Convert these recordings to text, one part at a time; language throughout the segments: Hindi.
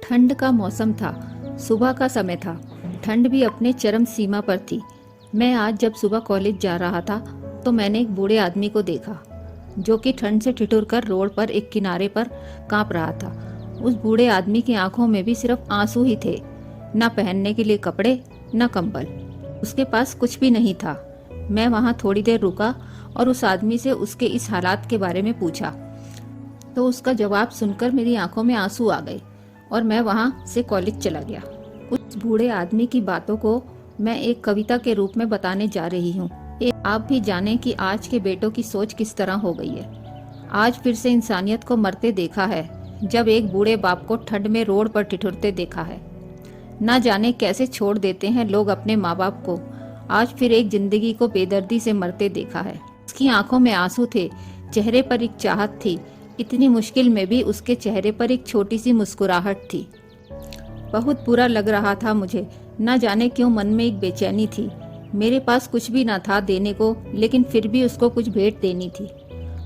ठंड का मौसम था। सुबह का समय था। ठंड भी अपने चरम सीमा पर थी। मैं आज जब सुबह कॉलेज जा रहा था तो मैंने एक बूढ़े आदमी को देखा जो कि ठंड से ठिठुर कर रोड पर एक किनारे पर कांप रहा था। उस बूढ़े आदमी की आंखों में भी सिर्फ आंसू ही थे, न पहनने के लिए कपड़े न कंबल। उसके पास कुछ भी नहीं था। मैं वहां थोड़ी देर रुका और उस आदमी से उसके इस हालात के बारे में पूछा तो उसका जवाब सुनकर मेरी आंखों में आंसू आ गए और मैं वहां से कॉलेज चला गया। उस बूढ़े आदमी की बातों को मैं एक कविता के रूप में बताने जा रही हूँ। आप भी जानें कि आज के बेटों की सोच किस तरह हो गई है। आज फिर से इंसानियत को मरते देखा है जब एक बूढ़े बाप को ठंड में रोड पर ठिठुरते देखा है। ना जाने कैसे छोड़ देते हैं लोग अपने माँ बाप को। आज फिर एक जिंदगी को बेदर्दी से मरते देखा है। उसकी आंखों में आंसू थे, चेहरे पर एक चाहत थी। इतनी मुश्किल में भी उसके चेहरे पर एक छोटी सी मुस्कुराहट थी। बहुत बुरा लग रहा था मुझे। न जाने क्यों मन में एक बेचैनी थी। मेरे पास कुछ भी न था देने को, लेकिन फिर भी उसको कुछ भेंट देनी थी।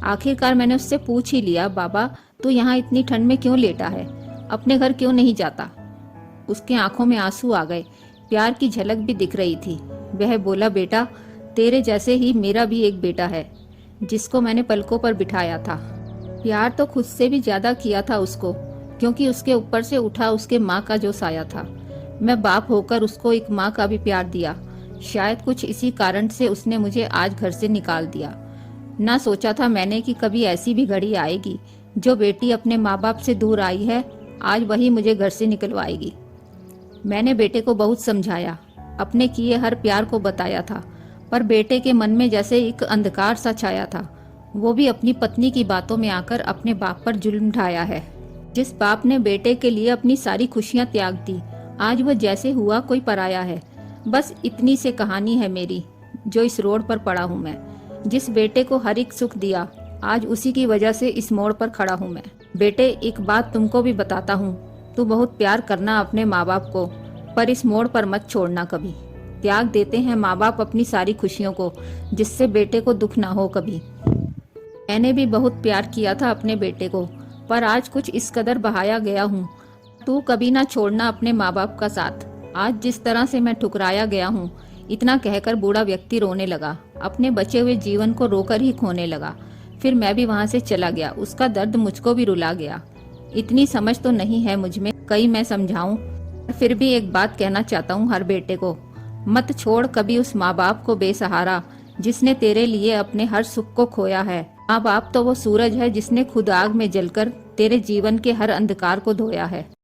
आखिरकार मैंने उससे पूछ ही लिया, बाबा तू यहाँ इतनी ठंड में क्यों लेटा है, अपने घर क्यों नहीं जाता? उसके आंखों में आंसू आ गए, प्यार की झलक भी दिख रही थी। वह बोला, बेटा तेरे जैसे ही मेरा भी एक बेटा है जिसको मैंने पलकों पर बिठाया था। प्यार तो खुद से भी ज्यादा किया था उसको, क्योंकि उसके ऊपर से उठा उसके माँ का जो साया था। मैं बाप होकर उसको एक माँ का भी प्यार दिया। शायद कुछ इसी कारण से उसने मुझे आज घर से निकाल दिया। ना सोचा था मैंने कि कभी ऐसी भी घड़ी आएगी जो बेटी अपने माँ बाप से दूर आई है, आज वही मुझे घर से निकलवाएगी। मैंने बेटे को बहुत समझाया, अपने किए हर प्यार को बताया था, पर बेटे के मन में जैसे एक अंधकार सा छाया था। वो भी अपनी पत्नी की बातों में आकर अपने बाप पर जुल्म ढाया है। जिस बाप ने बेटे के लिए अपनी सारी खुशियां त्याग दी, आज वो जैसे हुआ कोई पराया है। बस इतनी से कहानी है मेरी, जो इस रोड पर पड़ा हूँ मैं। जिस बेटे को हर एक सुख दिया, आज उसी की वजह से इस मोड़ पर खड़ा हूँ मैं। बेटे एक बात तुमको भी बताता हूँ, तू बहुत प्यार करना अपने माँ बाप को, पर इस मोड़ पर मत छोड़ना कभी। त्याग देते हैं माँ बाप अपनी सारी खुशियों को, जिससे बेटे को दुख ना हो कभी। मैंने भी बहुत प्यार किया था अपने बेटे को, पर आज कुछ इस कदर बहाया गया हूँ। तू कभी ना छोड़ना अपने माँ बाप का साथ। आज जिस तरह से मैं ठुकराया गया हूँ, इतना कहकर बूढ़ा व्यक्ति रोने लगा। अपने बचे हुए जीवन को रोकर ही खोने लगा। फिर मैं भी वहाँ से चला गया। उसका दर्द मुझको भी रुला गया। इतनी समझ तो नहीं है मुझ में, कहीं मैं समझाऊं। फिर भी एक बात कहना चाहता हूँ हर बेटे को, मत छोड़ कभी उस माँ बाप को बेसहारा, जिसने तेरे लिए अपने हर सुख को खोया है। माँ बाप तो वो सूरज है जिसने खुद आग में जलकर तेरे जीवन के हर अंधकार को धोया है।